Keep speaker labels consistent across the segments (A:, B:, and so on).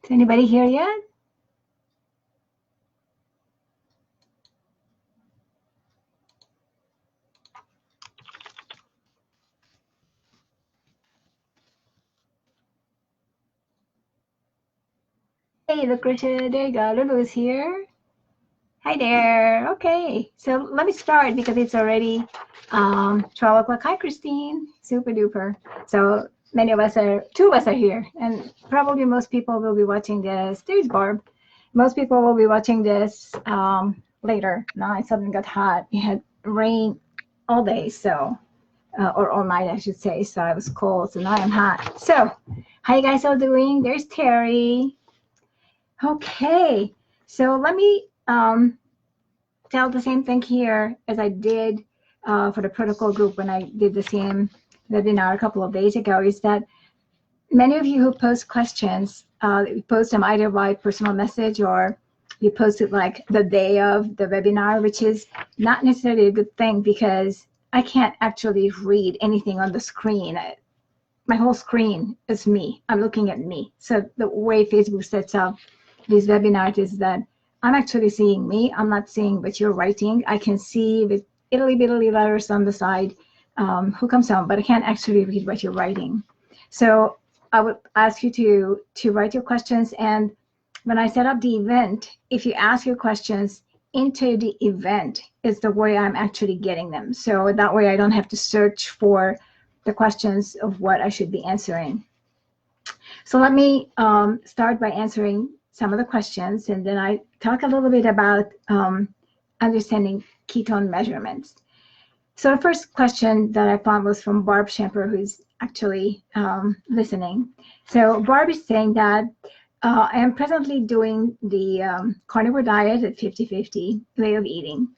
A: Is anybody here yet? Hey, Lucretia, there you go. Lulu's here. Hi there. Okay, so let me start because it's already 12 o'clock. Hi, Christine. Super duper. So two of us are here, and probably most people will be watching this. There's Barb. Most people will be watching this later. Now it suddenly got hot. We had rain all day, so or all night, I should say. So I was cold, so now I'm hot. So, how you guys all doing? There's Terry. Okay, so let me tell the same thing here as I did for the protocol group when I did the same webinar a couple of days ago, is that many of you who post questions, you post them either by personal message or you post it like the day of the webinar, which is not necessarily a good thing because I can't actually read anything on the screen. My whole screen is me. I'm looking at me. So the way Facebook sets up these webinars is that I'm actually seeing me. I'm not seeing what you're writing. I can see with itty bitty letters on the side who comes on, but I can't actually read what you're writing. So I would ask you to write your questions. And when I set up the event, if you ask your questions into the event is the way I'm actually getting them. So that way I don't have to search for the questions of what I should be answering. So let me start by answering some of the questions, and then I talk a little bit about understanding ketone measurements. So the first question that I found was from Barb Shamper, who's actually listening. So Barb is saying that I am presently doing the carnivore diet at 50-50 way of eating.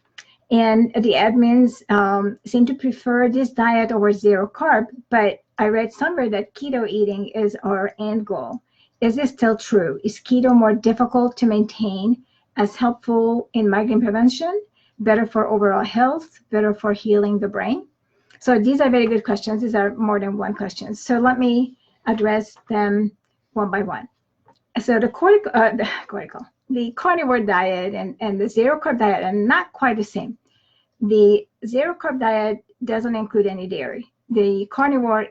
A: And the admins seem to prefer this diet over zero carb, but I read somewhere that keto eating is our end goal. Is this still true? Is keto more difficult to maintain, as helpful in migraine prevention, better for overall health, better for healing the brain? So these are very good questions. These are more than one question. So let me address them one by one. So the carnivore diet and the zero carb diet are not quite the same. The zero carb diet doesn't include any dairy. The carnivore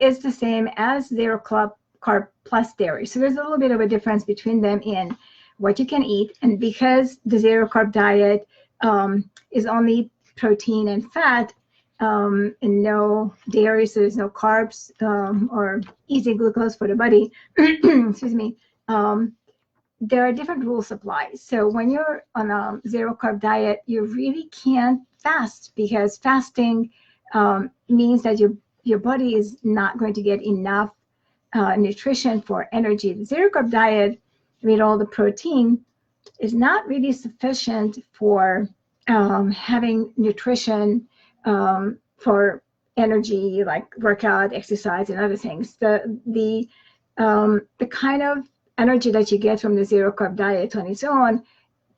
A: is the same as zero carb plus dairy. So there's a little bit of a difference between them in what you can eat. And because the zero carb diet is only protein and fat and no dairy, so there's no carbs or easy glucose for the body, excuse me, there are different rules apply. So when you're on a zero carb diet, you really can't fast because fasting means that your body is not going to get enough nutrition for energy. The zero carb diet with all the protein is not really sufficient for having nutrition for energy, like workout, exercise, and other things. The kind of energy that you get from the zero carb diet on its own,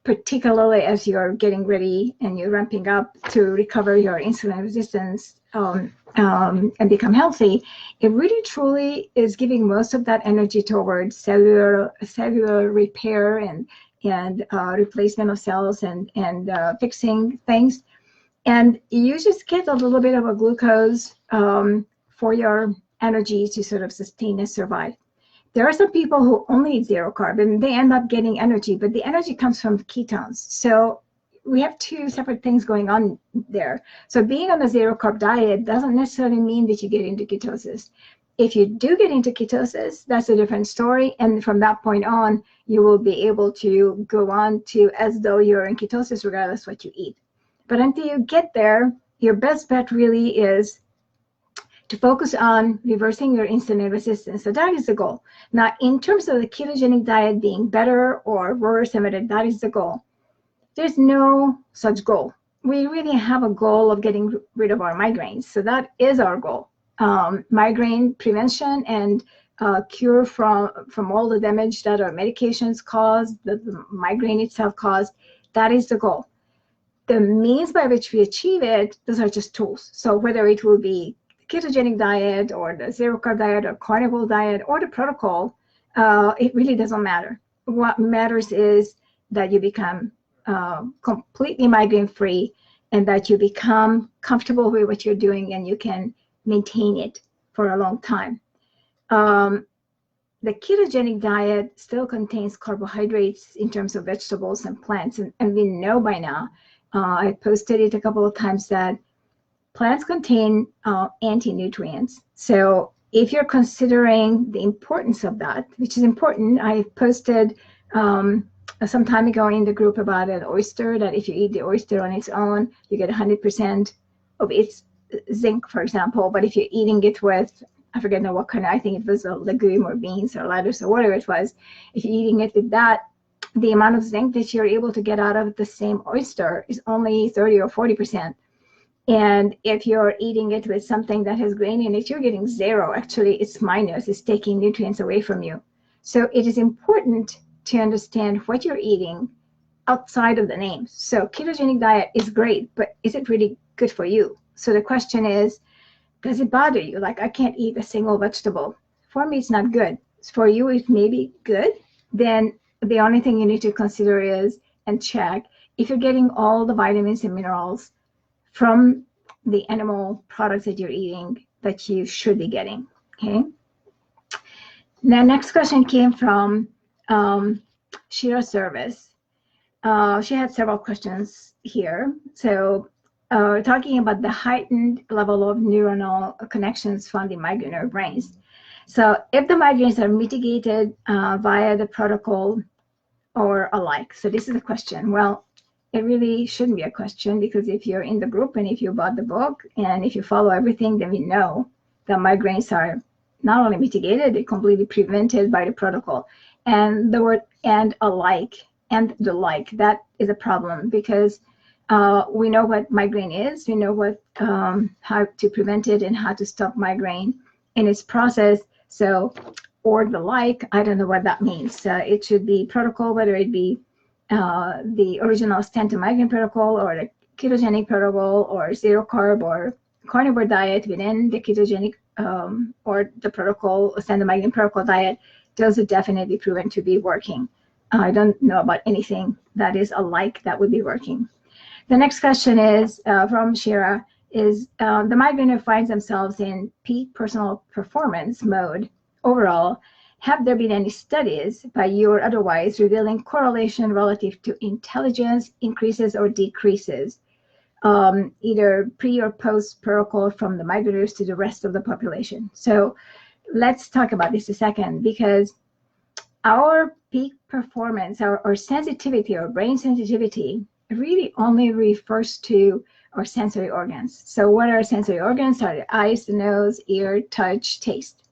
A: particularly as you're getting ready and you're ramping up to recover your insulin resistance and become healthy, it really truly is giving most of that energy towards cellular repair and replacement of cells and fixing things. And you just get a little bit of a glucose for your energy to sort of sustain and survive. There are some people who only eat zero carb and they end up getting energy, but the energy comes from ketones. So we have two separate things going on there. So being on a zero carb diet doesn't necessarily mean that you get into ketosis. If you do get into ketosis, that's a different story. And from that point on, you will be able to go on to as though you're in ketosis regardless what you eat. But until you get there, your best bet really is to focus on reversing your insulin resistance. So that is the goal. Now, in terms of the ketogenic diet being better or worse, and whether that is the goal, there's no such goal. We really have a goal of getting rid of our migraines. So that is our goal. Migraine prevention and cure from all the damage that our medications cause, that the migraine itself caused, that is the goal. The means by which we achieve it, those are just tools. So whether it will be ketogenic diet or the zero carb diet or carnivore diet or the protocol, It really doesn't matter. What matters is that you become completely migraine free, and that you become comfortable with what you're doing and you can maintain it for a long time. The ketogenic diet still contains carbohydrates in terms of vegetables and plants, and we know by now, I posted it a couple of times, that plants contain anti-nutrients. So if you're considering the importance of that, which is important, I posted some time ago in the group about an oyster, that if you eat the oyster on its own, you get 100% of its zinc, for example. But if you're eating it with, I forget now what kind of, I think it was a legume or beans or lettuce or whatever it was, if you're eating it with that, the amount of zinc that you're able to get out of the same oyster is only 30 or 40%. And if you're eating it with something that has grain in it, you're getting zero. Actually, it's minus. It's taking nutrients away from you. So it is important to understand what you're eating outside of the name. So ketogenic diet is great, but is it really good for you? So the question is, does it bother you? Like, I can't eat a single vegetable. For me, it's not good. For you, it may be good. Then the only thing you need to consider is, and check, if you're getting all the vitamins and minerals from the animal products that you're eating that you should be getting. Okay. The next question came from Shira Service. She had several questions here. So talking about the heightened level of neuronal connections found in migraine nerve brains. So if the migraines are mitigated via the protocol or alike. So this is a question. Well, it really shouldn't be a question, because if you're in the group and if you bought the book and if you follow everything, then we know that migraines are not only mitigated, they're completely prevented by the protocol. And the word "and alike" and the like, that is a problem, because we know what migraine is, we know what how to prevent it and how to stop migraine in its process. So, or the like, I don't know what that means. It should be protocol, whether it be the original stand to migraine protocol or the ketogenic protocol or zero carb or carnivore diet within the ketogenic or the protocol, stand to migraine protocol diet. Those are definitely proven to be working. I don't know about anything that is alike that would be working. The next question is from Shira, is the migrainer finds themselves in peak personal performance mode overall. Have there been any studies by you or otherwise revealing correlation relative to intelligence increases or decreases, either pre or post protocol, from the migraineurs to the rest of the population? So let's talk about this a second, because our peak performance, our sensitivity, our brain sensitivity, really only refers to our sensory organs. So what are sensory organs? Are the eyes, the nose, ear, touch, taste.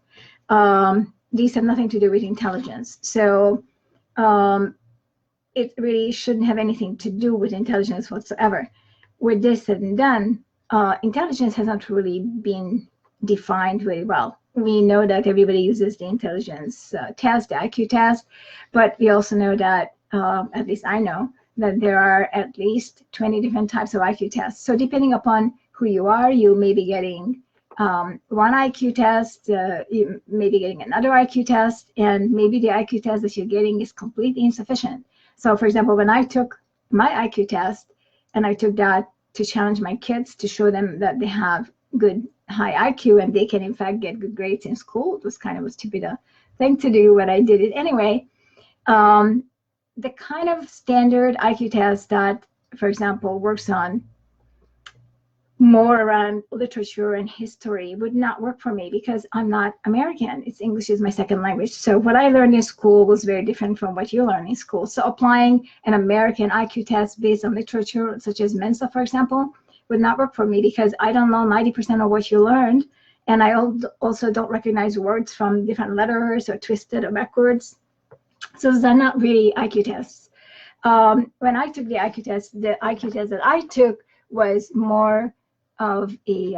A: These have nothing to do with intelligence. So it really shouldn't have anything to do with intelligence whatsoever. With this said and done, intelligence has not really been defined very well. We know that everybody uses the intelligence test, the IQ test, but we also know that, at least I know, that there are at least 20 different types of IQ tests. So depending upon who you are, you may be getting one IQ test, you may be getting another IQ test, and maybe the IQ test that you're getting is completely insufficient. So for example, when I took my IQ test, and I took that to challenge my kids to show them that they have good high IQ and they can in fact get good grades in school, it was kind of a stupid thing to do, but I did it anyway. The kind of standard IQ test that, for example, works on more around literature and history would not work for me, because I'm not American. English is my second language. So what I learned in school was very different from what you learn in school. So applying an American IQ test based on literature, such as Mensa, for example, would not work for me, because I don't know 90% of what you learned. And I also don't recognize words from different letters or twisted or backwards. So those are not really IQ tests. When I took the IQ test that I took was more of a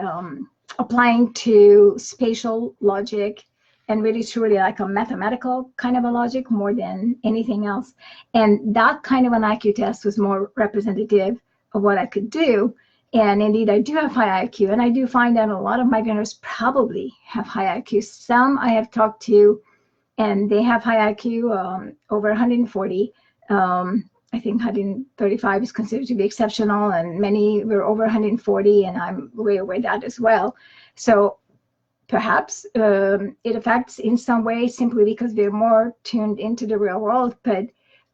A: applying to spatial logic, and really truly like a mathematical kind of a logic more than anything else. And that kind of an IQ test was more representative of what I could do. And indeed, I do have high IQ, and I do find that a lot of migraineurs probably have high IQ. Some I have talked to, and they have high IQ, over 140. I think 135 is considered to be exceptional, and many were over 140, and I'm way over that as well. So perhaps it affects in some way simply because they're more tuned into the real world, but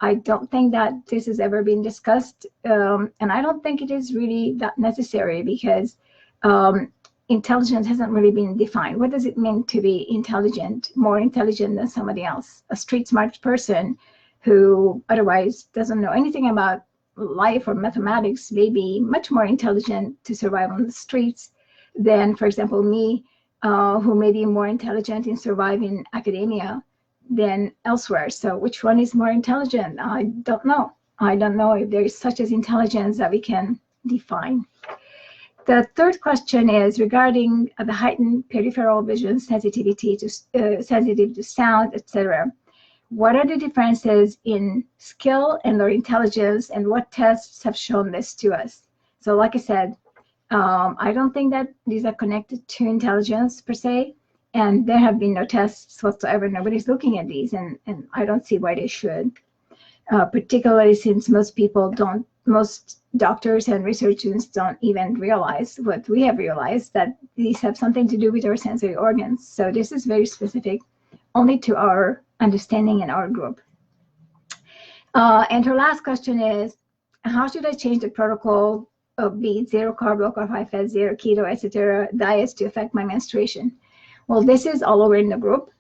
A: I don't think that this has ever been discussed, and I don't think it is really that necessary, because intelligence hasn't really been defined. What does it mean to be intelligent, more intelligent than somebody else? A street smart person who otherwise doesn't know anything about life or mathematics may be much more intelligent to survive on the streets than, for example, me, who may be more intelligent in surviving academia than elsewhere. So which one is more intelligent? I don't know. I don't know if there is such as intelligence that we can define. The third question is regarding the heightened peripheral vision sensitivity to sensitive to sound, etc. What are the differences in skill and or intelligence, and what tests have shown this to us? So like I said, I don't think that these are connected to intelligence per se, and there have been no tests whatsoever. Nobody's looking at these, and I don't see why they should, particularly since most doctors and research students don't even realize what we have realized, that these have something to do with our sensory organs. So this is very specific only to our understanding in our group. And her last question is, how should I change the protocol of beet, zero carb, low carb, high fat, zero keto, etc. diets to affect my menstruation? Well, this is all over in the group.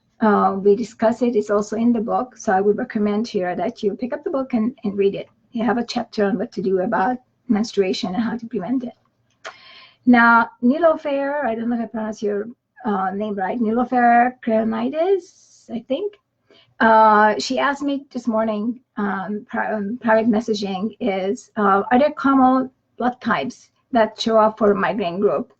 A: We discuss it. It's also in the book. So I would recommend here that you pick up the book and read it. You have a chapter on what to do about menstruation and how to prevent it. Now, Nilofer, I don't know if I pronounce your name right, Nilofer Kreonides, I think. She asked me this morning, private messaging is, are there common blood types that show up for a migraine group,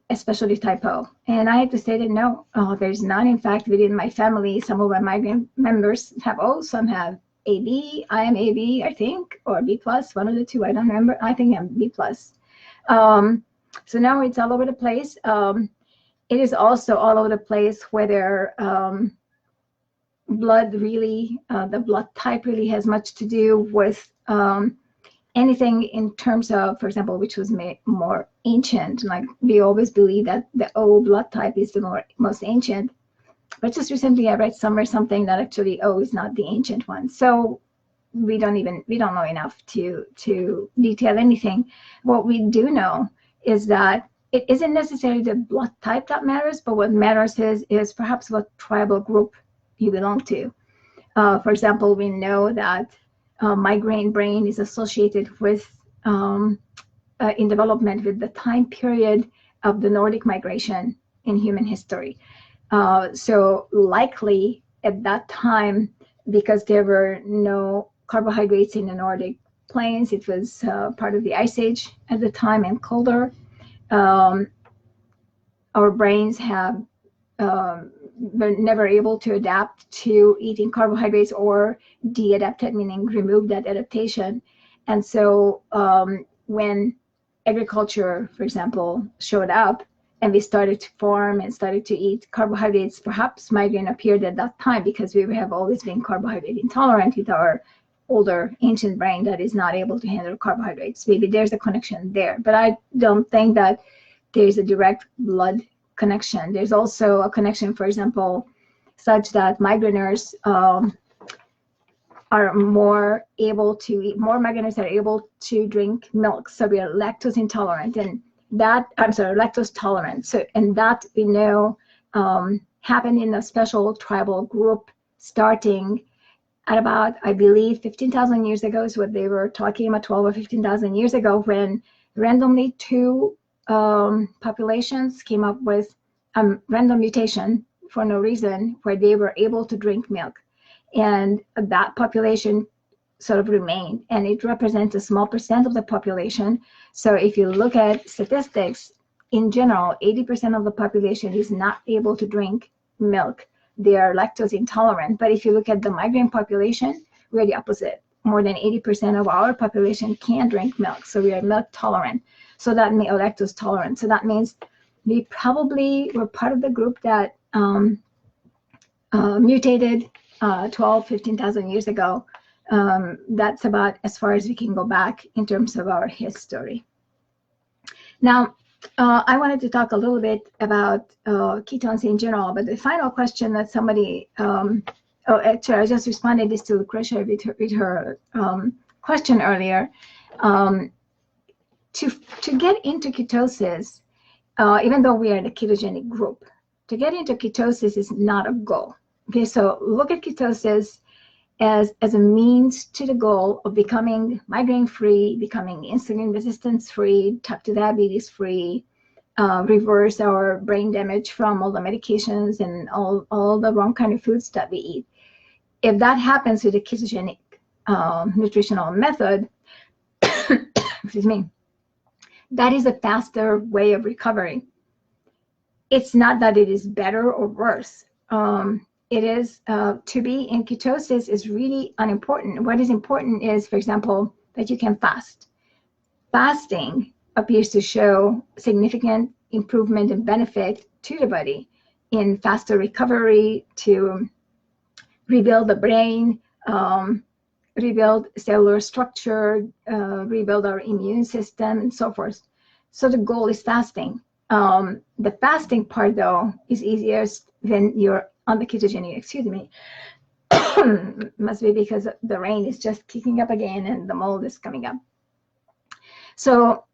A: especially type O? And I have to say that no, there's none. In fact, within my family, some of my migraine members have O, some have AB. I am AB, I think, or B+, one of the two. I don't remember. I think I'm B+. So now it's all over the place. It is also all over the place whether blood really, the blood type really has much to do with anything in terms of, for example, which was more ancient. Like we always believe that the O blood type is the most ancient. But just recently I read somewhere something that actually O is not the ancient one. So we don't know enough to detail anything. What we do know is that it isn't necessarily the blood type that matters, but what matters is perhaps what tribal group you belong to. For example, we know that migraine brain is associated with in development with the time period of the Nordic migration in human history. So likely at that time, because there were no carbohydrates in the Nordic plains, it was part of the Ice Age at the time and colder. Our brains have were never able to adapt to eating carbohydrates, or de-adapted, meaning remove that adaptation. And so when agriculture, for example, showed up and we started to farm and started to eat carbohydrates, perhaps migraine appeared at that time because we have always been carbohydrate intolerant with our older ancient brain that is not able to handle carbohydrates. Maybe there's a connection there, but I don't think that there's a direct blood connection. There's also a connection, for example, such that migraineurs are more able to eat, more migraineurs are able to drink milk. So we are lactose intolerant, and that, lactose tolerant. So, and that we know happened in a special tribal group starting at about, I believe, 15,000 years ago is what they were talking about, 12 or 15,000 years ago, when randomly two populations came up with a random mutation for no reason, where they were able to drink milk. And that population sort of remained, and it represents a small percent of the population. So if you look at statistics, in general, 80% of the population is not able to drink milk. They are lactose intolerant. But if you look at the migraine population, we're the opposite. More than 80% of our population can drink milk. So we are milk tolerant. So that means, or lactose tolerant. So that means we probably were part of the group that mutated 12, 15,000 years ago. That's about as far as we can go back in terms of our history. Now, I wanted to talk a little bit about ketones in general, but the final question that somebody, actually, I just responded this to Lucretia with her question earlier. To get into ketosis, even though we are in the ketogenic group, to get into ketosis is not a goal. Okay, so look at ketosis as a means to the goal of becoming migraine-free, becoming insulin resistance-free, type 2 diabetes-free, reverse our brain damage from all the medications and all the wrong kind of foods that we eat. If that happens with a ketogenic nutritional method, excuse me, that is a faster way of recovery. It's not that it is better or worse. It is to be in ketosis is really unimportant. What is important is, for example, that you can fast. Fasting appears to show significant improvement and benefit to the body in faster recovery, to rebuild the brain, rebuild cellular structure, rebuild our immune system, and so forth. So the goal is fasting. The fasting part, though, is easiest when you're on the ketogenic, excuse me. Must be because the rain is just kicking up again and the mold is coming up. So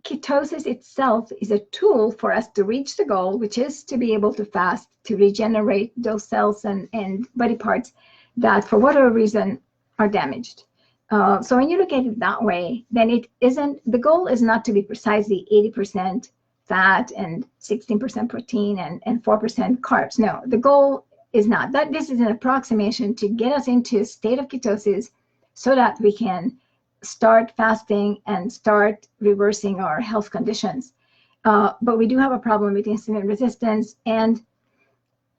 A: ketosis itself is a tool for us to reach the goal, which is to be able to fast, to regenerate those cells and body parts that for whatever reason are damaged. So when you look at it that way, then it isn't, the goal is not to be precisely 80% fat and 16% protein and 4% carbs. No, the goal is not that. This is an approximation to get us into a state of ketosis so that we can start fasting and start reversing our health conditions. But we do have a problem with insulin resistance. And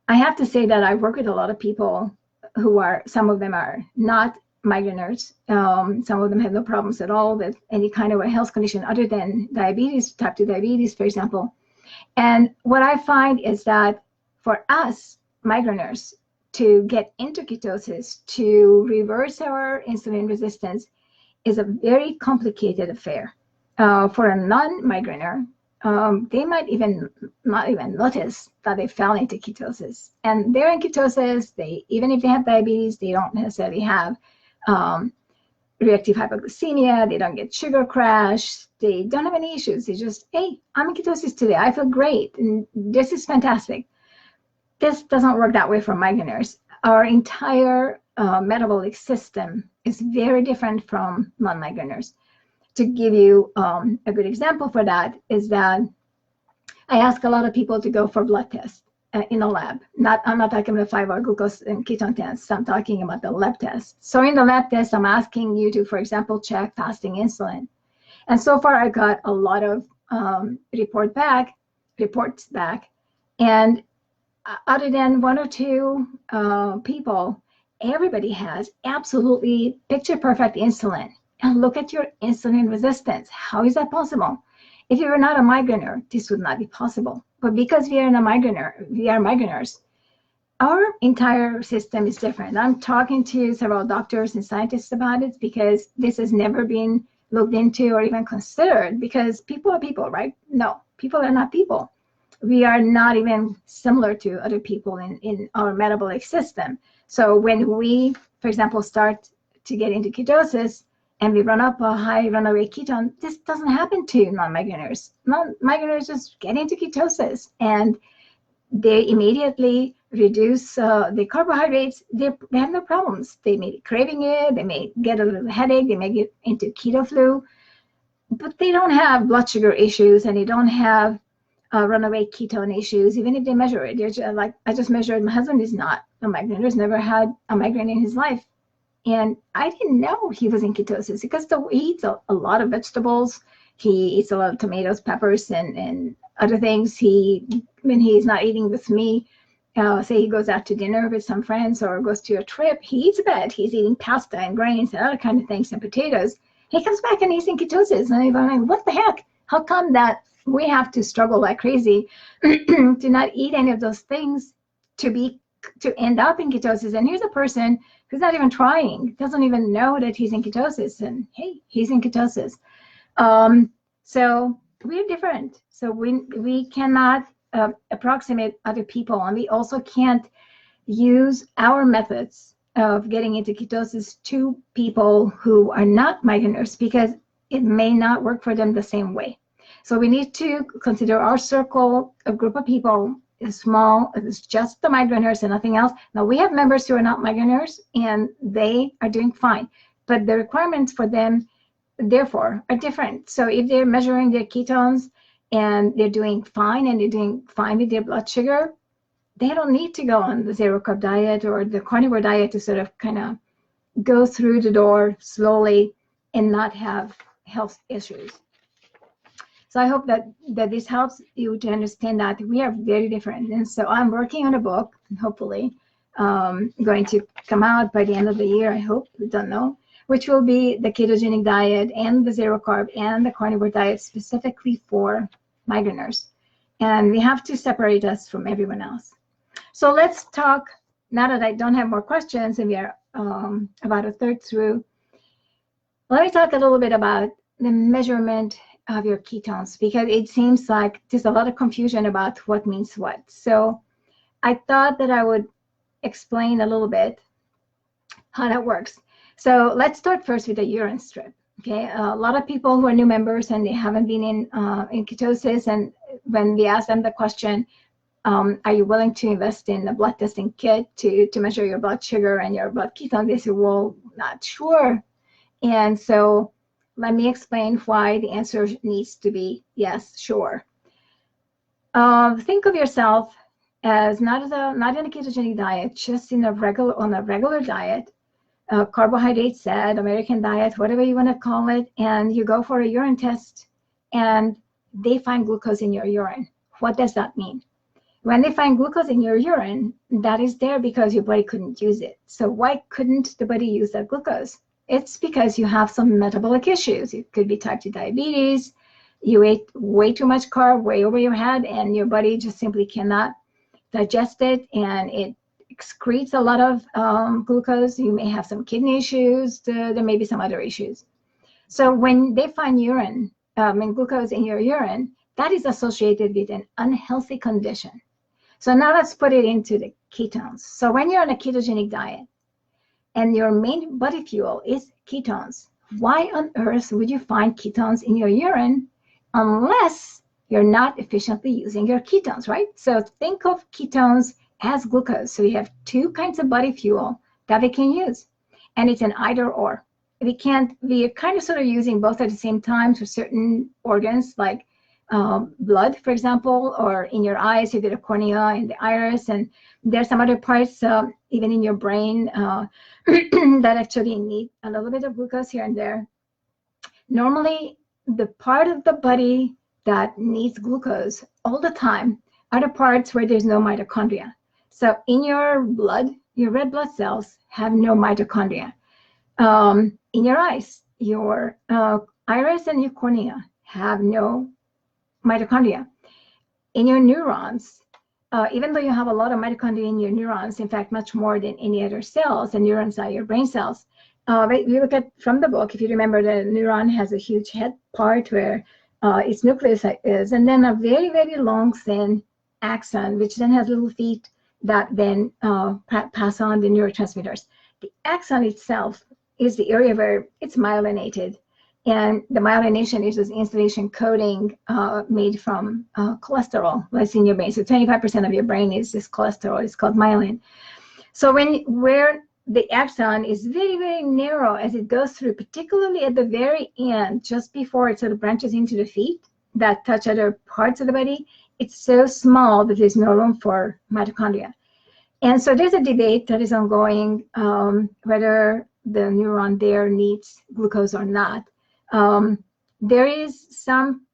A: I have to say that I work with a lot of people who are, some of them are not migraineurs. Some of them have no problems at all with any kind of a health condition other than diabetes, type 2 diabetes, for example. And what I find is that for us migraineurs to get into ketosis, to reverse our insulin resistance, is a very complicated affair. For a non-migrainer, they might not even notice that they fell into ketosis. And they're in ketosis, even if they have diabetes, they don't necessarily have reactive hypoglycemia, they don't get sugar crash, they don't have any issues. They just, hey, I'm in ketosis today, I feel great, and this is fantastic. This doesn't work that way for migraineurs. Our entire metabolic system is very different from non-migraineurs. To give you a good example for that is that I ask a lot of people to go for blood tests in a lab. I'm not talking about 5-hour glucose and ketone tests. I'm talking about the lab test. So in the lab test, I'm asking you to, for example, check fasting insulin. And so far, I got a lot of reports back. And other than 1 or 2 people, everybody has absolutely picture-perfect insulin. And look at your insulin resistance. How is that possible? If you were not a migrainer, this would not be possible. But because we are migraineurs, our entire system is different. I'm talking to several doctors and scientists about it because this has never been looked into or even considered, because people are people, right? No, people are not people. We are not even similar to other people in our metabolic system. So when we, for example, start to get into ketosis, and we run up a high runaway ketone, this doesn't happen to non-migraineurs. Non-migraineurs just get into ketosis, and they immediately reduce the carbohydrates. They have no problems. They may be craving it, they may get a little headache, they may get into keto flu, but they don't have blood sugar issues, and they don't have runaway ketone issues, even if they measure it. They're just, like I just measured, my husband is not a migrainer, has never had a migraine in his life. And I didn't know he was in ketosis because he eats a lot of vegetables. He eats a lot of tomatoes, peppers, and other things. When he's not eating with me, say he goes out to dinner with some friends or goes to a trip, he eats a bit. He's eating pasta and grains and other kind of things and potatoes. He comes back and he's in ketosis. And I'm like, what the heck? How come that we have to struggle like crazy to not eat any of those things to be to end up in ketosis. And here's a person who's not even trying, doesn't even know that he's in ketosis, and hey, he's in ketosis. So we're different. So we cannot approximate other people, and we also can't use our methods of getting into ketosis to people who are not migraineurs, because it may not work for them the same way. So we need to consider our circle, a group of people is small, it's just the migraineurs and nothing else. Now we have members who are not migraineurs and they are doing fine, but the requirements for them therefore are different. So if they're measuring their ketones and they're doing fine and they're doing fine with their blood sugar, they don't need to go on the zero carb diet or the carnivore diet to sort of kind of go through the door slowly and not have health issues. So I hope that this helps you to understand that we are very different. And so I'm working on a book, hopefully going to come out by the end of the year, I hope, we don't know, which will be the ketogenic diet and the zero carb and the carnivore diet specifically for migraineurs. And we have to separate us from everyone else. So let's talk, now that I don't have more questions and we are about a third through, let me talk a little bit about the measurement of your ketones, because it seems like there's a lot of confusion about what means what. So I thought that I would explain a little bit how that works. So let's start first with the urine strip. Okay, a lot of people who are new members and they haven't been in ketosis, and when we ask them the question, are you willing to invest in a blood testing kit to measure your blood sugar and your blood ketone? They say, well, not sure. And so let me explain why the answer needs to be yes, sure. Think of yourself as not in a ketogenic diet, just on a regular diet, carbohydrate said, American diet, whatever you want to call it, and you go for a urine test and they find glucose in your urine. What does that mean? When they find glucose in your urine, that is there because your body couldn't use it. So why couldn't the body use that glucose? It's because you have some metabolic issues. It could be type 2 diabetes. You ate way too much carb, way over your head, and your body just simply cannot digest it, and it excretes a lot of glucose. You may have some kidney issues. There may be some other issues. So when they find glucose in your urine, that is associated with an unhealthy condition. So now let's put it into the ketones. So when you're on a ketogenic diet, and your main body fuel is ketones, why on earth would you find ketones in your urine unless you're not efficiently using your ketones, right? So think of ketones as glucose. So we have two kinds of body fuel that we can use, and it's an either or. We are kind of sort of using both at the same time for certain organs, like blood, for example, or in your eyes, you get a cornea and the iris, and there's some other parts, even in your brain, that actually need a little bit of glucose here and there. Normally, the part of the body that needs glucose all the time are the parts where there's no mitochondria. So in your blood, your red blood cells have no mitochondria. In your eyes, your iris and your cornea have no mitochondria. In your neurons, even though you have a lot of mitochondria in your neurons, in fact, much more than any other cells, and neurons are your brain cells. But you look at from the book, if you remember, the neuron has a huge head part where its nucleus is, and then a very, very long, thin axon, which then has little feet that then pass on the neurotransmitters. The axon itself is the area where it's myelinated. And the myelination is this insulation coating made from cholesterol that's in your brain. So 25% of your brain is this cholesterol. It's called myelin. So where the axon is very, very narrow as it goes through, particularly at the very end, just before it sort of branches into the feet that touch other parts of the body, it's so small that there's no room for mitochondria. And so there's a debate that is ongoing whether the neuron there needs glucose or not. There is some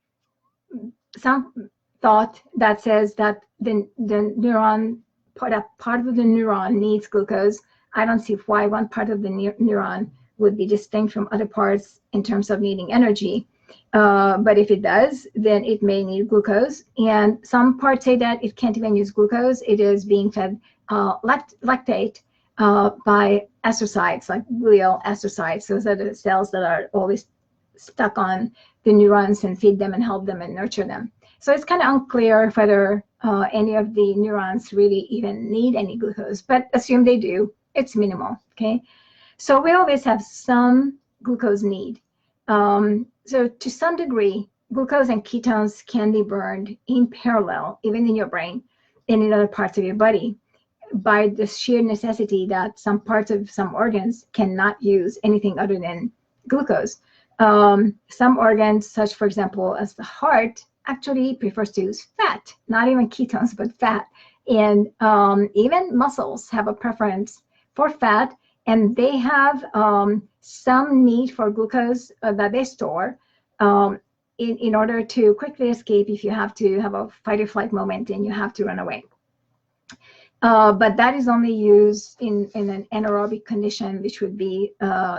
A: thought that says that the neuron, part of the neuron needs glucose. I don't see why one part of the neuron would be distinct from other parts in terms of needing energy. But if it does, then it may need glucose. And some parts say that it can't even use glucose. It is being fed lactate by astrocytes, like glial astrocytes. Those are the cells that are always stuck on the neurons and feed them and help them and nurture them. So it's kind of unclear whether any of the neurons really even need any glucose, but assume they do. It's minimal, okay? So we always have some glucose need. So to some degree, glucose and ketones can be burned in parallel, even in your brain and in other parts of your body, by the sheer necessity that some parts of some organs cannot use anything other than glucose. Some organs, such for example as the heart, actually prefers to use fat, not even ketones, but fat. And even muscles have a preference for fat, and they have some need for glucose that they store in order to quickly escape if you have to have a fight or flight moment and you have to run away. But that is only used in an anaerobic condition, which would be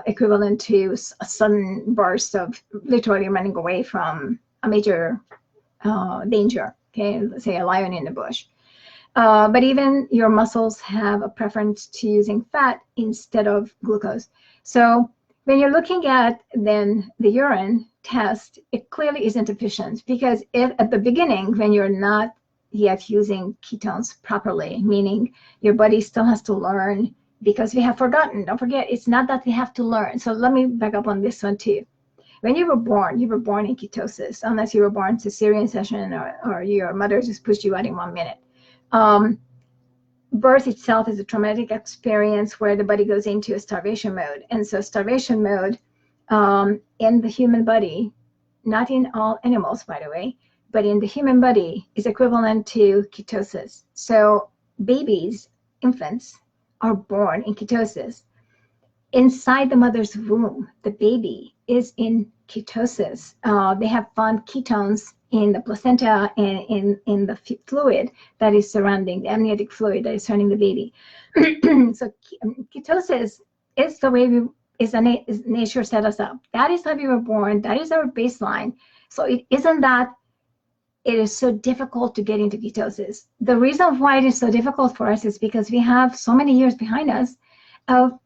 A: equivalent to a sudden burst of literally running away from a major danger, okay, let's say a lion in the bush. But even your muscles have a preference to using fat instead of glucose. So when you're looking at then the urine test, it clearly isn't efficient, because at the beginning, when you're not yet using ketones properly, meaning your body still has to learn, because we have forgotten. Don't forget, it's not that we have to learn. So let me back up on this one too. When you were born in ketosis, unless you were born cesarean section or your mother just pushed you out in 1 minute. Birth itself is a traumatic experience where the body goes into a starvation mode. And so starvation mode in the human body, not in all animals, by the way, but in the human body is equivalent to ketosis. So babies, infants, are born in ketosis. Inside the mother's womb, the baby is in ketosis. They have found ketones in the placenta and in the fluid that is surrounding, the amniotic fluid that is surrounding the baby. So ketosis is the way nature set us up. That is how we were born. That is our baseline. So it isn't that it is so difficult to get into ketosis. The reason why it is so difficult for us is because we have so many years behind us of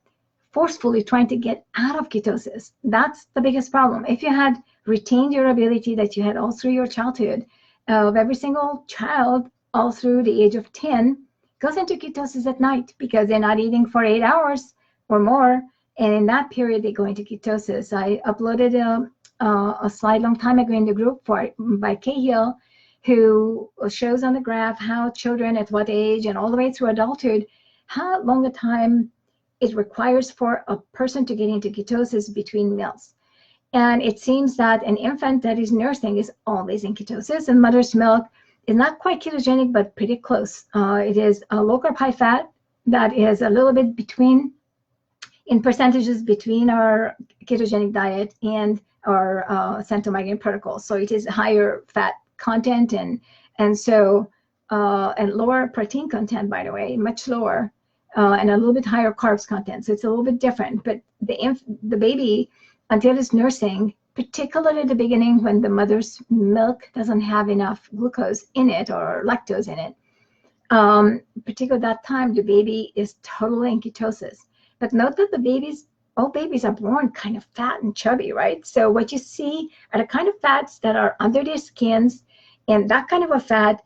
A: forcefully trying to get out of ketosis. That's the biggest problem. If you had retained your ability that you had all through your childhood, every single child all through the age of 10 goes into ketosis at night because they're not eating for 8 hours or more. And in that period, they go into ketosis. I uploaded a slide long time ago in the group by Cahill, who shows on the graph how children at what age and all the way through adulthood, how long a time it requires for a person to get into ketosis between meals. And it seems that an infant that is nursing is always in ketosis, and mother's milk is not quite ketogenic, but pretty close. It is a low carb, high fat that is a little bit between, in percentages between our ketogenic diet and our Central Migraine Protocol. So it is higher fat content and lower protein content, by the way, much lower. And a little bit higher carbs content. So it's a little bit different. But the baby, until it's nursing, particularly at the beginning when the mother's milk doesn't have enough glucose in it or lactose in it, particularly that time, the baby is totally in ketosis. But note that all babies are born kind of fat and chubby, right? So what you see are the kind of fats that are under their skins, and that kind of a fat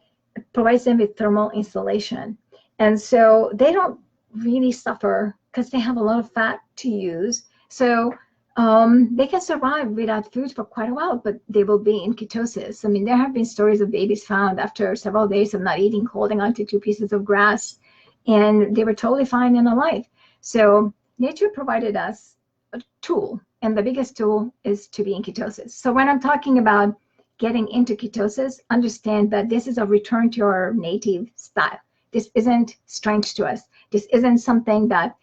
A: provides them with thermal insulation. And so they don't really suffer because they have a lot of fat to use. So they can survive without food for quite a while, but they will be in ketosis. I mean, there have been stories of babies found after several days of not eating, holding on to 2 pieces of grass, and they were totally fine and alive. So nature provided us a tool, and the biggest tool is to be in ketosis. So when I'm talking about getting into ketosis, understand that this is a return to our native style. This isn't strange to us. This isn't something that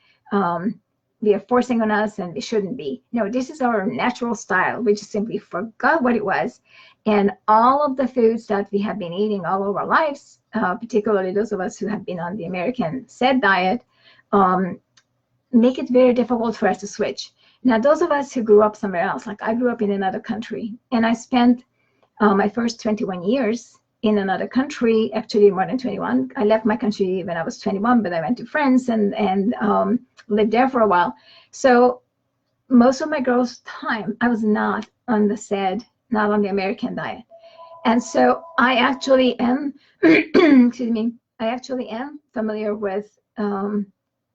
A: we are forcing on us and we shouldn't be. No, this is our natural style. We just simply forgot what it was. And all of the foods that we have been eating all over our lives, particularly those of us who have been on the American SED diet, make it very difficult for us to switch. Now, those of us who grew up somewhere else, like I grew up in another country, and I spent my first 21 years in another country, actually more than 21. I left my country when I was 21, but I went to France and lived there for a while. So most of my growth time, I was not on the SAD, not on the American diet. And so I actually am, excuse me, I actually am familiar with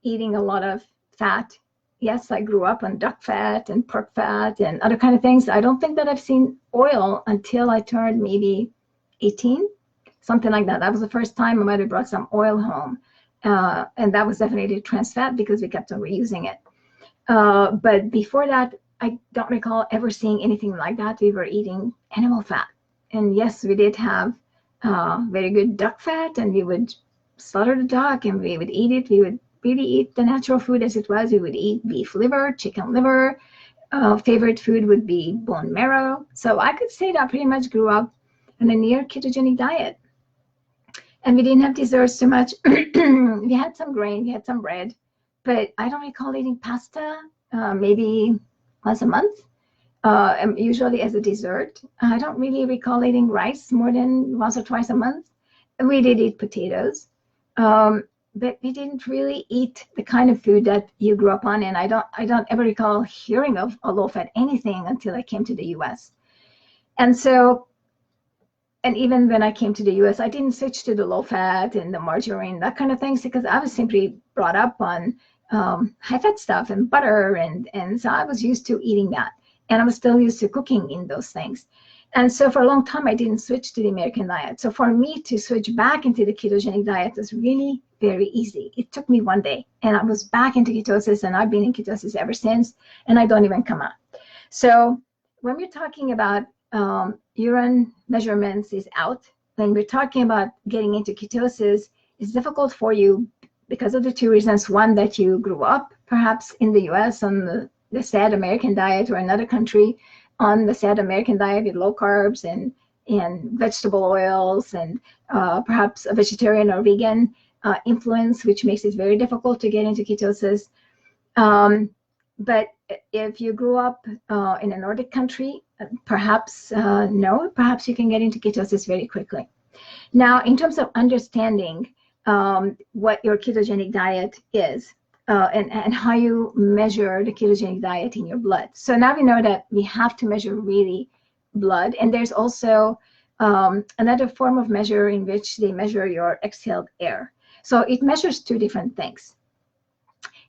A: eating a lot of fat. Yes, I grew up on duck fat and pork fat and other kind of things. I don't think that I've seen oil until I turned maybe 18, something like that. That was the first time my mother brought some oil home. And that was definitely trans fat because we kept on reusing it. But before that, I don't recall ever seeing anything like that. We were eating animal fat. And yes, we did have very good duck fat, and we would slaughter the duck and we would eat it. We would really eat the natural food as it was. We would eat beef liver, chicken liver. Favorite food would be bone marrow. So I could say that I pretty much grew up on a near ketogenic diet. And we didn't have desserts too much. We had some grain, we had some bread, but I don't recall eating pasta maybe once a month, usually as a dessert. I don't really recall eating rice more than once or twice a month. We did eat potatoes, but we didn't really eat the kind of food that you grew up on. And I don't ever recall hearing of a low-fat anything until I came to the U.S. And so, and even when I came to the US, I didn't switch to the low fat and the margarine, that kind of things, because I was simply brought up on high fat stuff and butter. And so I was used to eating that. And I was still used to cooking in those things. And so for a long time, I didn't switch to the American diet. So for me to switch back into the ketogenic diet was really very easy. It took me one day and I was back into ketosis, and I've been in ketosis ever since, and I don't even come out. So when we're talking about urine measurements is out, when we're talking about getting into ketosis, it's difficult for you because of the two reasons. One, that you grew up perhaps in the US on the SAD American diet, or another country on the SAD American diet with low carbs and vegetable oils, and perhaps a vegetarian or vegan influence, which makes it very difficult to get into ketosis. But if you grew up in a Nordic country, perhaps no, perhaps you can get into ketosis very quickly. Now, in terms of understanding what your ketogenic diet is and how you measure the ketogenic diet in your blood. So now we know that we have to measure really blood. And there's also another form of measure in which they measure your exhaled air. So it measures two different things.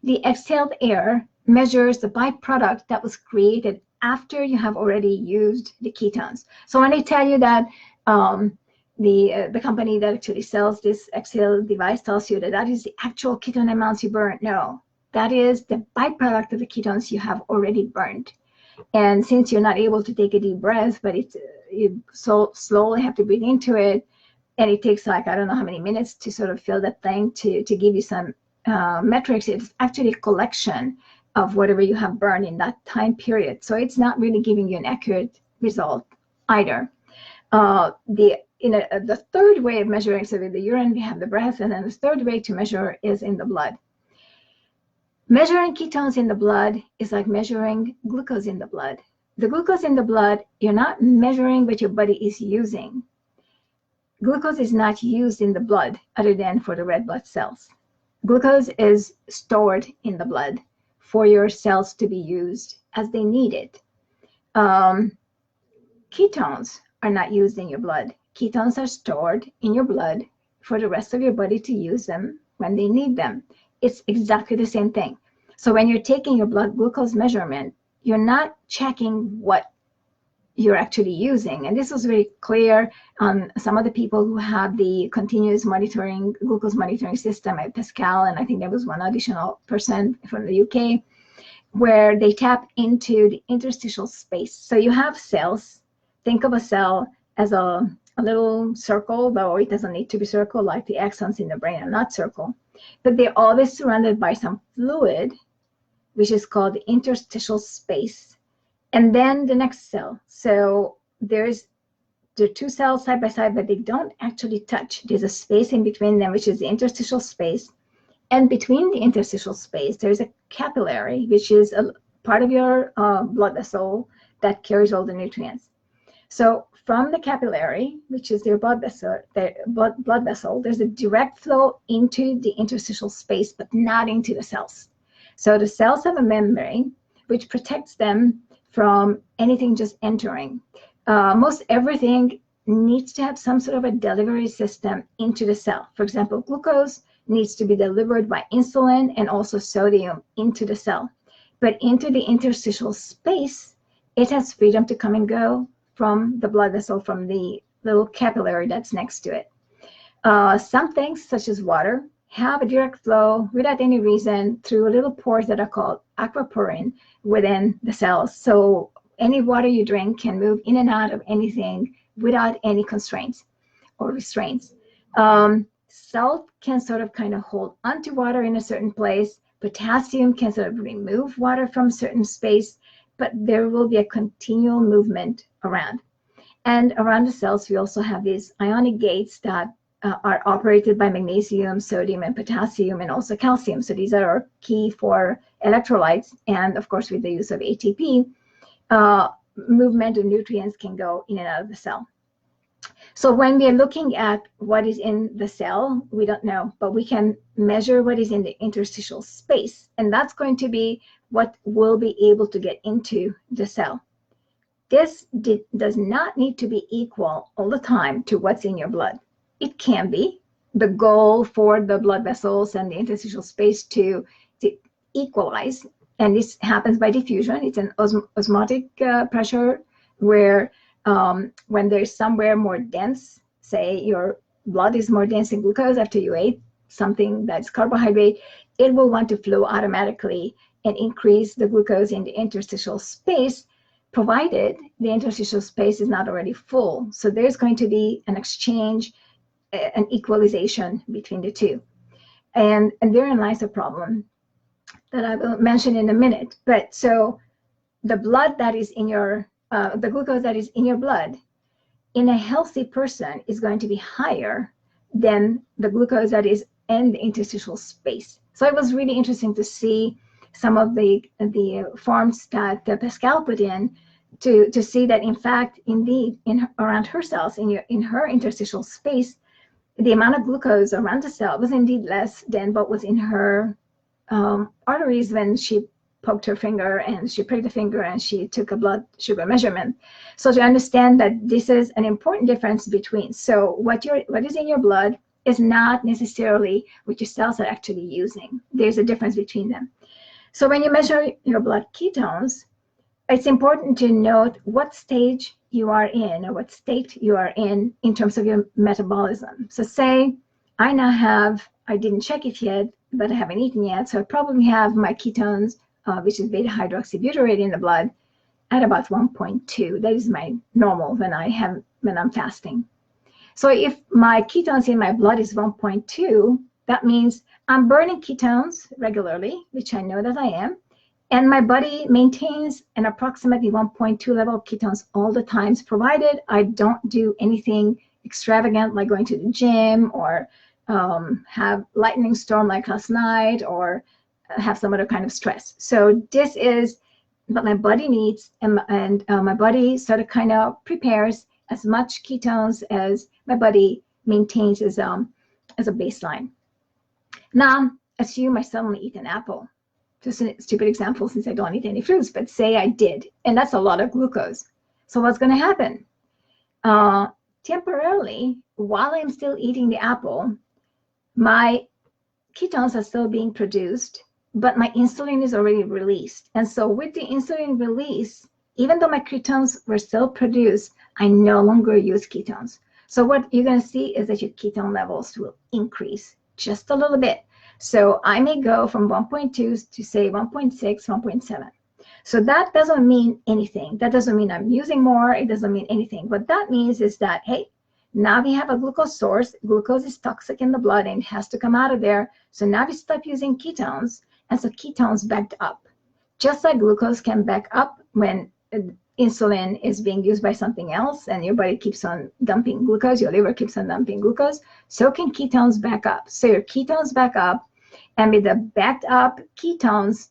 A: The exhaled air measures the byproduct that was created after you have already used the ketones. So when I tell you that the company that actually sells this exhale device tells you that that is the actual ketone amounts you burn, no, that is the byproduct of the ketones you have already burned. And since you're not able to take a deep breath, but it's you so slowly have to breathe into it, and it takes like I don't know how many minutes to sort of fill that thing to give you some metrics. It's actually a collection of whatever you have burned in that time period. So it's not really giving you an accurate result either. The third way of measuring, so with the urine, we have the breath, and then the third way to measure is in the blood. Measuring ketones in the blood is like measuring glucose in the blood. The glucose in the blood, you're not measuring what your body is using. Glucose is not used in the blood other than for the red blood cells. Glucose is stored in the blood for your cells to be used as they need it. Ketones are not used in your blood. Ketones are stored in your blood for the rest of your body to use them when they need them. It's exactly the same thing. So when you're taking your blood glucose measurement, you're not checking what you're actually using. And this was very clear on some of the people who have the continuous monitoring, glucose monitoring system at Pascal, and I think there was one additional person from the UK, where they tap into the interstitial space. So you have cells. Think of a cell as a little circle, though it doesn't need to be circle, like the axons in the brain are not circle. But they're always surrounded by some fluid, which is called the interstitial space. And then the next cell. So there are two cells side by side, but they don't actually touch. There's a space in between them, which is the interstitial space. And between the interstitial space, there's a capillary, which is a part of your blood vessel that carries all the nutrients. So from the capillary, which is your blood vessel, there's a direct flow into the interstitial space, but not into the cells. So the cells have a membrane which protects them from anything just entering. Most everything needs to have some sort of a delivery system into the cell. For example, glucose needs to be delivered by insulin and also sodium into the cell. But into the interstitial space, it has freedom to come and go from the blood vessel, from the little capillary that's next to it. Some things, such as water, have a direct flow without any reason through little pores that are called aquaporin within the cells. So any water you drink can move in and out of anything without any constraints or restraints. Salt can sort of kind of hold onto water in a certain place. Potassium can sort of remove water from a certain space, but there will be a continual movement around. And around the cells, we also have these ionic gates that are operated by magnesium, sodium, and potassium, and also calcium. So these are key for electrolytes. And of course, with the use of ATP, movement of nutrients can go in and out of the cell. So when we are looking at what is in the cell, we don't know, but we can measure what is in the interstitial space. And that's going to be what will be able to get into the cell. This does not need to be equal all the time to what's in your blood. It can be the goal for the blood vessels and the interstitial space to equalize. And this happens by diffusion. It's an osmotic pressure where when there's somewhere more dense, say your blood is more dense in glucose after you ate something that's carbohydrate, it will want to flow automatically and increase the glucose in the interstitial space, provided the interstitial space is not already full. So there's going to be an exchange, an equalization between the two. And therein lies a problem that I will mention in a minute. But so the blood that is in your, the glucose that is in your blood in a healthy person is going to be higher than the glucose that is in the interstitial space. So it was really interesting to see some of the forms that Pascal put in to see that, in fact, indeed, around her cells, in her interstitial space, the amount of glucose around the cell was indeed less than what was in her arteries when she poked her finger and she pricked the finger and she took a blood sugar measurement. So to understand that this is an important difference between, so what is in your blood is not necessarily what your cells are actually using. There's a difference between them. So when you measure your blood ketones, it's important to note what stage you are in or what state you are in terms of your metabolism. So say I now have, I didn't check it yet, but I haven't eaten yet, so I probably have my ketones, which is beta hydroxybutyrate in the blood, at about 1.2. That is my normal when I'm fasting. So if my ketones in my blood is 1.2, that means I'm burning ketones regularly, which I know that I am, and my body maintains an approximately 1.2 level of ketones all the times, provided I don't do anything extravagant like going to the gym or have lightning storm like last night or have some other kind of stress. So this is what my body needs, and my body sort of kind of prepares as much ketones as my body maintains as a baseline. Now, assume I suddenly eat an apple. Just a stupid example since I don't eat any fruits, but say I did, and that's a lot of glucose. So what's going to happen? Temporarily, while I'm still eating the apple, my ketones are still being produced, but my insulin is already released. And so with the insulin release, even though my ketones were still produced, I no longer use ketones. So what you're going to see is that your ketone levels will increase just a little bit. So I may go from 1.2 to say 1.6, 1.7. So that doesn't mean anything. That doesn't mean I'm using more. It doesn't mean anything. What that means is that, hey, now we have a glucose source. Glucose is toxic in the blood and it has to come out of there. So now we stop using ketones. And so ketones backed up. Just like glucose can back up when insulin is being used by something else and your body keeps on dumping glucose, your liver keeps on dumping glucose, so can ketones back up. So your ketones back up, and with the backed up ketones,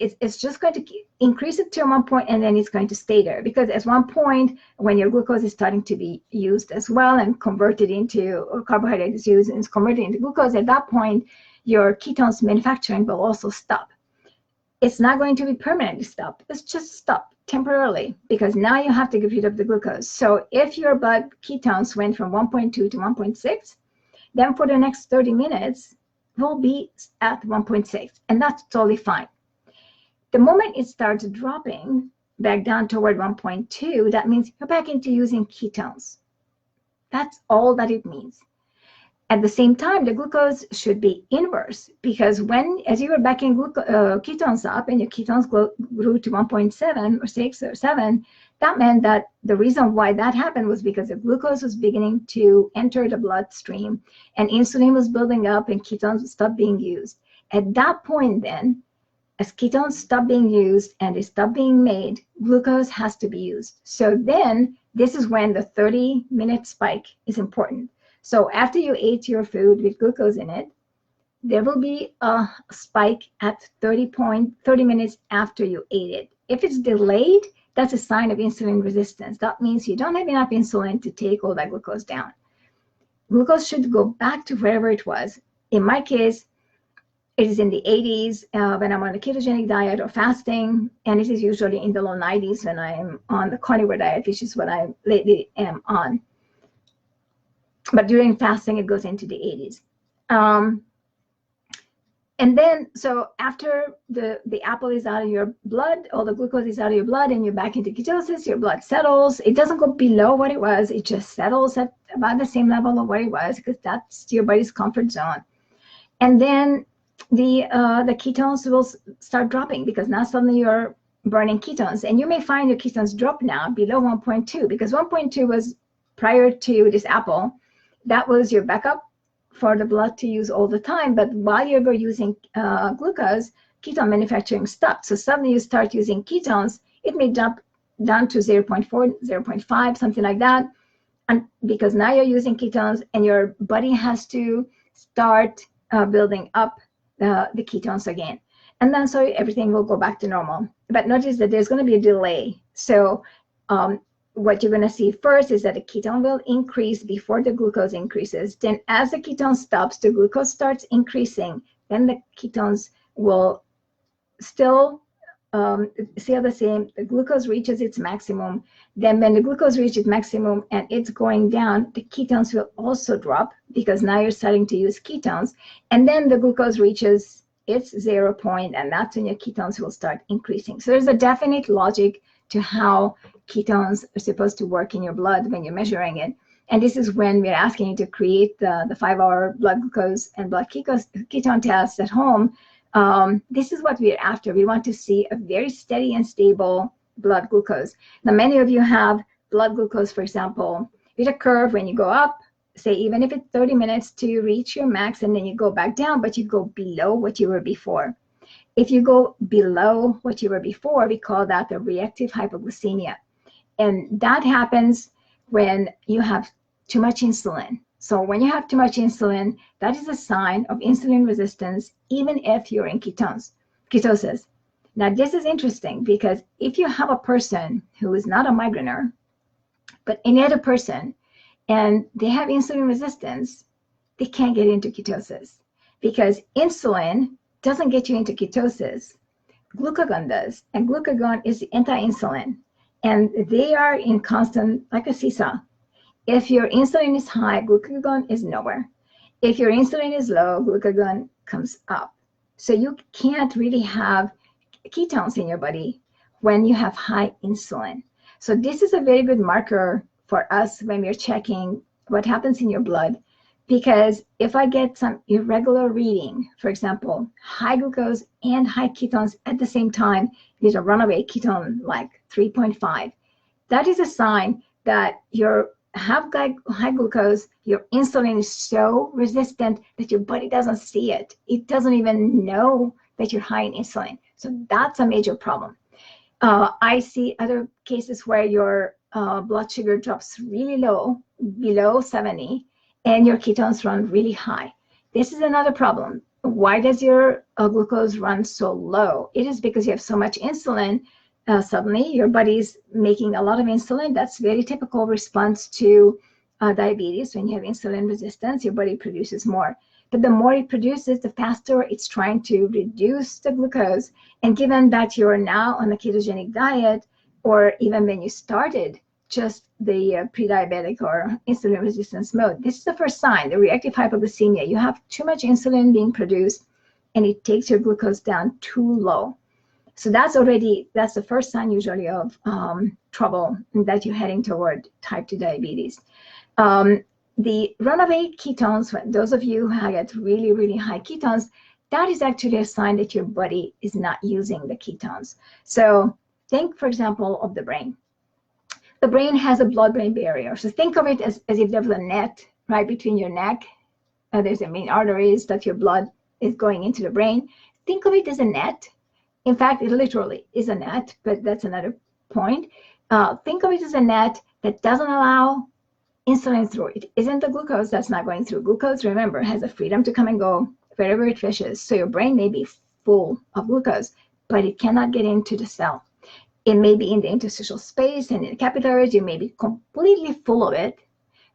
A: it's just going to increase it to one point, and then it's going to stay there, because at one point when your glucose is starting to be used as well and converted into, or carbohydrate is used and is converted into glucose, at that point your ketones manufacturing will also stop. It's not going to be permanently stopped. It's just stopped temporarily, because now you have to get rid of the glucose. So if your blood ketones went from 1.2 to 1.6, then for the next 30 minutes will be at 1.6, and that's totally fine. The moment it starts dropping back down toward 1.2, that means you're back into using ketones. That's all that it means. At the same time, the glucose should be inverse, because as you were backing ketones up and your ketones grew to 1.7 or 6 or 7, that meant that the reason why that happened was because the glucose was beginning to enter the bloodstream and insulin was building up and ketones stopped being used. At that point then, as ketones stop being used and they stop being made, glucose has to be used. So then this is when the 30-minute spike is important. So after you ate your food with glucose in it, there will be a spike at 30 minutes after you ate it. If it's delayed, that's a sign of insulin resistance. That means you don't have enough insulin to take all that glucose down. Glucose should go back to wherever it was. In my case, it is in the 80s when I'm on a ketogenic diet or fasting, and it is usually in the low 90s when I'm on the carnivore diet, which is what I lately am on. But during fasting, it goes into the 80s. And then, so after the apple is out of your blood, all the glucose is out of your blood, and you're back into ketosis, your blood settles. It doesn't go below what it was. It just settles at about the same level of what it was, because that's your body's comfort zone. And then the ketones will start dropping, because now suddenly you're burning ketones. And you may find your ketones drop now below 1.2, because 1.2 was prior to this apple. That was your backup for the blood to use all the time. But while you were using glucose, ketone manufacturing stopped. So suddenly you start using ketones, it may jump down to 0.4, 0.5, something like that. And because now you're using ketones and your body has to start building up the ketones again. And then so everything will go back to normal. But notice that there's going to be a delay. So what you're going to see first is that the ketone will increase before the glucose increases. Then as the ketone stops, the glucose starts increasing. Then the ketones will still stay the same. The glucose reaches its maximum. Then when the glucose reaches maximum and it's going down, the ketones will also drop, because now you're starting to use ketones. And then the glucose reaches its 0 point, and that's when your ketones will start increasing. So there's a definite logic to how ketones are supposed to work in your blood when you're measuring it. And this is when we're asking you to create the 5-hour blood glucose and blood ketone tests at home. This is what we're after. We want to see a very steady and stable blood glucose. Now, many of you have blood glucose, for example, with a curve. When you go up, say even if it's 30 minutes to reach your max, and then you go back down, but you go below what you were before. If you go below what you were before, we call that a reactive hypoglycemia. And that happens when you have too much insulin. So when you have too much insulin, that is a sign of insulin resistance, even if you're in ketosis. Now, this is interesting, because if you have a person who is not a migrainer, but any other person, and they have insulin resistance, they can't get into ketosis, because insulin doesn't get you into ketosis. Glucagon does, and glucagon is the anti-insulin, and they are in constant, like a seesaw. If your insulin is high, glucagon is nowhere. If your insulin is low, glucagon comes up. So you can't really have ketones in your body when you have high insulin. So this is a very good marker for us when we're checking what happens in your blood. Because if I get some irregular reading, for example, high glucose and high ketones at the same time with a runaway ketone like 3.5, that is a sign that you have high glucose, your insulin is so resistant that your body doesn't see it. It doesn't even know that you're high in insulin. So that's a major problem. I see other cases where your blood sugar drops really low, below 70, and your ketones run really high. This is another problem. Why does your glucose run so low? It is because you have so much insulin. Suddenly, your body's making a lot of insulin. That's very typical response to diabetes. When you have insulin resistance, your body produces more. But the more it produces, the faster it's trying to reduce the glucose. And given that you're now on a ketogenic diet, or even when you started just the pre-diabetic or insulin resistance mode, this is the first sign, the reactive hypoglycemia. You have too much insulin being produced, and it takes your glucose down too low. So that's the first sign usually of trouble that you're heading toward type 2 diabetes. The runaway ketones, those of you who get really, really high ketones, that is actually a sign that your body is not using the ketones. So think, for example, of the brain. The brain has a blood-brain barrier. So think of it as if there was a net right between your neck. There's the main arteries that your blood is going into the brain. Think of it as a net. In fact, it literally is a net, but that's another point. Think of it as a net that doesn't allow insulin through. It isn't the glucose that's not going through. Glucose, remember, has the freedom to come and go wherever it wishes. So your brain may be full of glucose, but it cannot get into the cell. It may be in the interstitial space and in the capillaries. You may be completely full of it,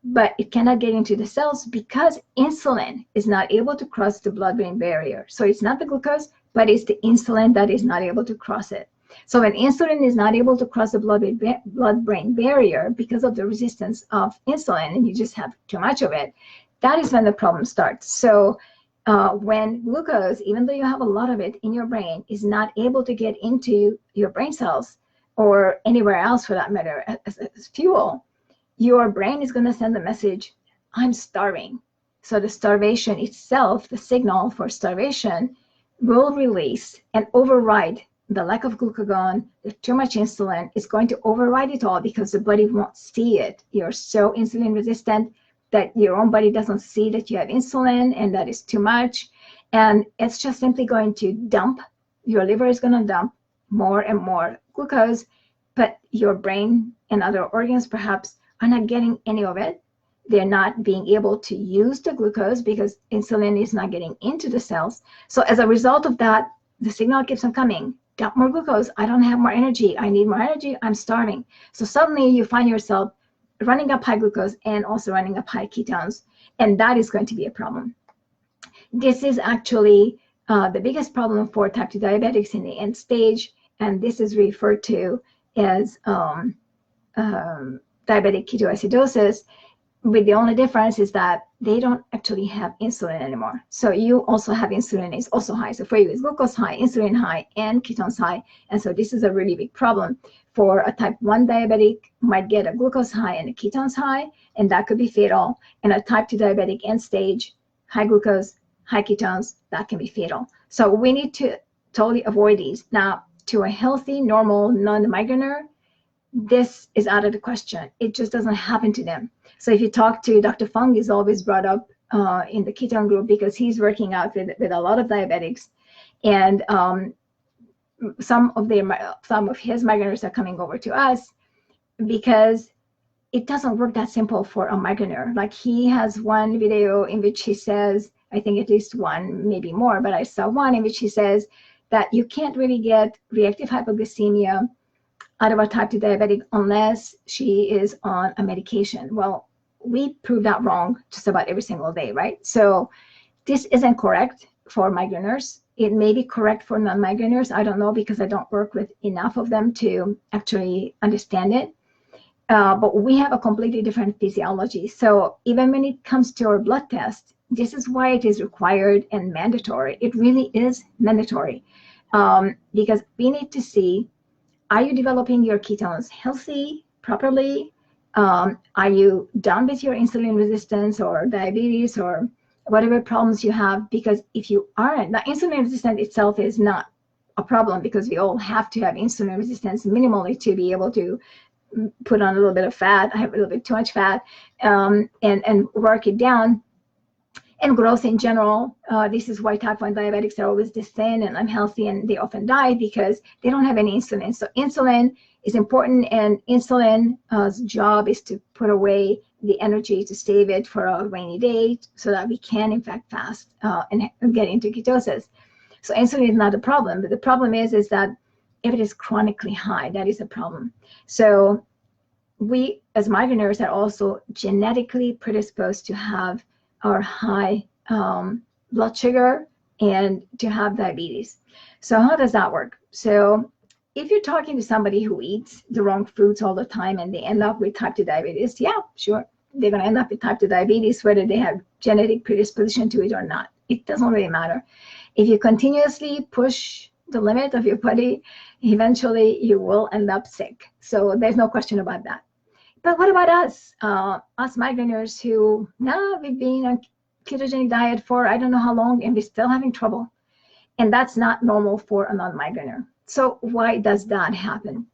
A: but it cannot get into the cells because insulin is not able to cross the blood-brain barrier. So it's not the glucose, but it's the insulin that is not able to cross it. So when insulin is not able to cross the blood-brain barrier because of the resistance of insulin, and you just have too much of it, that is when the problem starts. So when glucose, even though you have a lot of it in your brain, is not able to get into your brain cells or anywhere else for that matter as fuel, your brain is going to send the message, I'm starving. So the starvation itself, the signal for starvation, will release and override the lack of glucagon. The too much insulin is going to override it all because the body won't see it. You're so insulin resistant that your own body doesn't see that you have insulin, and that is too much. And it's just simply going to dump, your liver is going to dump more and more glucose, but your brain and other organs perhaps are not getting any of it. They're not being able to use the glucose because insulin is not getting into the cells. So as a result of that, the signal keeps on coming. Dump more glucose. I don't have more energy. I need more energy. I'm starving. So suddenly you find yourself running up high glucose and also running up high ketones. And that is going to be a problem. This is actually the biggest problem for type 2 diabetics in the end stage. And this is referred to as diabetic ketoacidosis, with the only difference is that they don't actually have insulin anymore. So you also have insulin is also high. So for you, it's glucose high, insulin high, and ketones high. And so this is a really big problem. For a type 1 diabetic, might get a glucose high and a ketones high, and that could be fatal. And a type 2 diabetic end stage, high glucose, high ketones, that can be fatal. So we need to totally avoid these. Now, to a healthy, normal, non-migrainer, this is out of the question. It just doesn't happen to them. So if you talk to Dr. Fung, he's always brought up in the ketone group because he's working out with a lot of diabetics, and some of his migraineurs are coming over to us because it doesn't work that simple for a migraineur. Like, he has one video in which he says, I think at least one, maybe more, but I saw one in which he says that you can't really get reactive hypoglycemia out of a type 2 diabetic unless she is on a medication. Well, we prove that wrong just about every single day, right? So this isn't correct for migraineurs. It may be correct for non-migraineurs. I don't know because I don't work with enough of them to actually understand it. But we have a completely different physiology. So even when it comes to our blood test, this is why it is required and mandatory. It really is mandatory because we need to see, are you developing your ketones healthy, properly? Are you done with your insulin resistance or diabetes or whatever problems you have? Because if you aren't, now insulin resistance itself is not a problem because we all have to have insulin resistance minimally to be able to put on a little bit of fat. I have a little bit too much fat and work it down. And growth in general, this is why type 1 diabetics are always this thin and unhealthy, and they often die because they don't have any insulin. So insulin is important, and insulin's job is to put away the energy to save it for a rainy day so that we can in fact fast and get into ketosis. So insulin is not a problem, but the problem is that if it is chronically high, that is a problem. So we as migraineurs are also genetically predisposed to have our high blood sugar and to have diabetes. So how does that work? So if you're talking to somebody who eats the wrong foods all the time and they end up with type 2 diabetes, yeah, sure, they're going to end up with type 2 diabetes, whether they have genetic predisposition to it or not. It doesn't really matter. If you continuously push the limit of your body, eventually you will end up sick. So there's no question about that. But what about us migraineurs who now we've been on ketogenic diet for I don't know how long and we're still having trouble? And that's not normal for a non-migraineur. So why does that happen?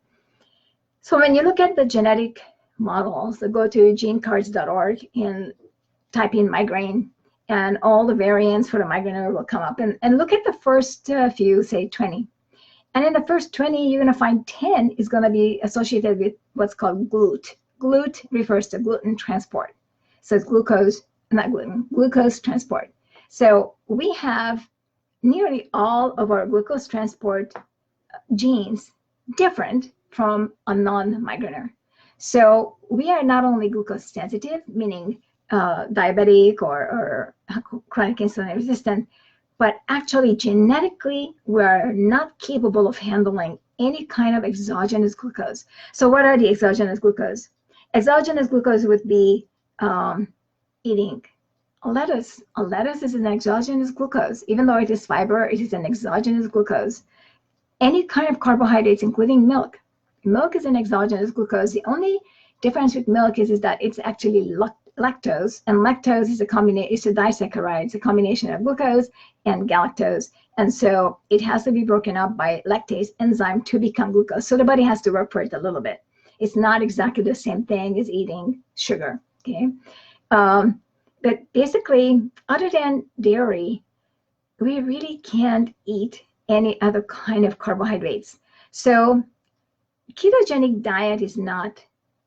A: So when you look at the genetic models, so go to genecards.org and type in migraine, and all the variants for the migraineur will come up. And look at the first few, say 20. And in the first 20, you're going to find 10 is going to be associated with what's called GLUT. GLUT refers to gluten transport. So it's glucose, not gluten, glucose transport. So we have nearly all of our glucose transport genes different from a non-migraineur. So we are not only glucose sensitive, meaning diabetic or chronic insulin resistant, but actually genetically we're not capable of handling any kind of exogenous glucose. So what are the exogenous glucose? Exogenous glucose would be eating a lettuce. A lettuce is an exogenous glucose. Even though it is fiber, it is an exogenous glucose. Any kind of carbohydrates, including milk. Milk is an exogenous glucose. The only difference with milk is that it's actually lactose, and lactose is a disaccharide. It's a combination of glucose and galactose, and so it has to be broken up by lactase enzyme to become glucose. So the body has to work for it a little bit. It's not exactly the same thing as eating sugar. Okay, but basically, other than dairy, we really can't eat any other kind of carbohydrates. So ketogenic diet is not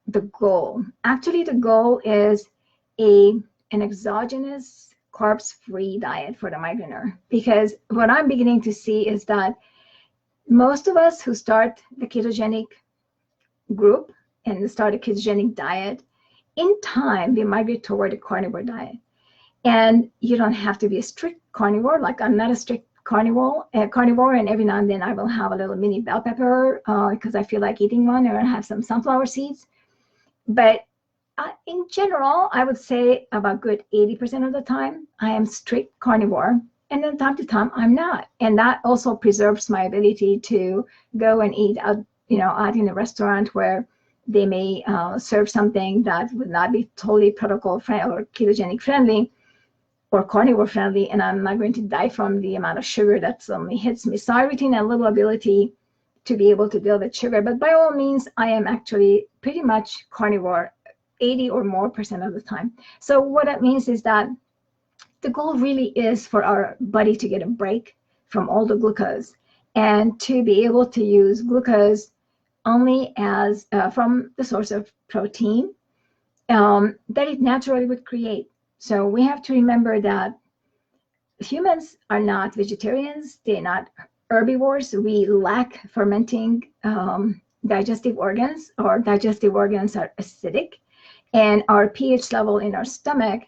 A: the goal. Actually, the goal is an exogenous carbs-free diet for the migraineur, because what I'm beginning to see is that most of us who start the ketogenic group and start a ketogenic diet, in time we migrate toward a carnivore diet. And you don't have to be a strict carnivore. Like I'm not a strict carnivore, and every now and then I will have a little mini bell pepper because I feel like eating one, or I have some sunflower seeds. But in general, I would say about good 80% of the time, I am strict carnivore. And then time to time, I'm not. And that also preserves my ability to go and eat out, out in a restaurant where they may serve something that would not be totally protocol friendly or ketogenic friendly or carnivore friendly, and I'm not going to die from the amount of sugar that suddenly hits me. So I retain a little ability to be able to deal with sugar, but by all means, I am actually pretty much carnivore 80 or more % of the time. So what that means is that the goal really is for our body to get a break from all the glucose and to be able to use glucose only as from the source of protein that it naturally would create. So we have to remember that humans are not vegetarians. They're not herbivores. We lack fermenting digestive organs. Our digestive organs are acidic, and our pH level in our stomach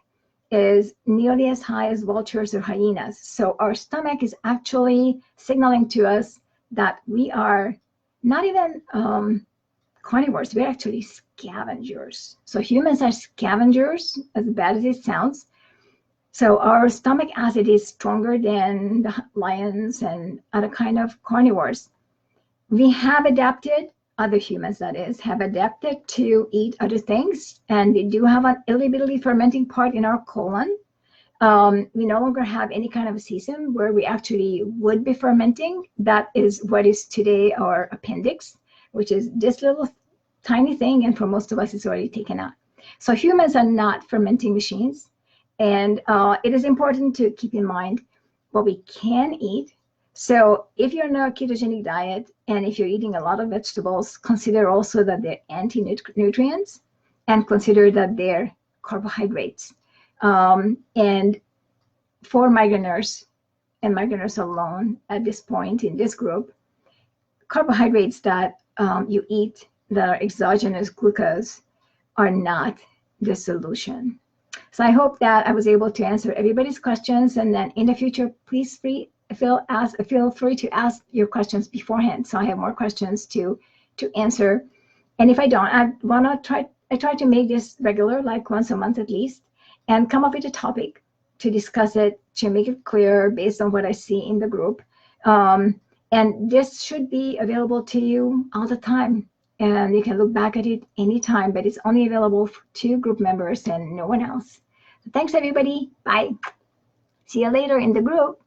A: is nearly as high as vultures or hyenas. So our stomach is actually signaling to us that we are not even carnivores, we're actually scavengers. So humans are scavengers, as bad as it sounds. So our stomach acid is stronger than the lions and other kind of carnivores. We have adapted, other humans that is, have adapted to eat other things, and we do have an irritability fermenting part in our colon. We no longer have any kind of a system where we actually would be fermenting. That is what is today our appendix, which is this little tiny thing, and for most of us it's already taken out. So humans are not fermenting machines, and it is important to keep in mind what we can eat. So if you're on a ketogenic diet and if you're eating a lot of vegetables, consider also that they're anti-nutrients, and consider that they're carbohydrates. And for migraineurs and migraineurs alone at this point in this group, carbohydrates that you eat that are exogenous glucose are not the solution. So I hope that I was able to answer everybody's questions, and then in the future, please feel free to ask your questions beforehand, so I have more questions to answer. And if I don't, I try to make this regular, like once a month at least, and come up with a topic to discuss it, to make it clear based on what I see in the group. And this should be available to you all the time. And you can look back at it anytime, but it's only available to group members and no one else. So thanks, everybody. Bye. See you later in the group.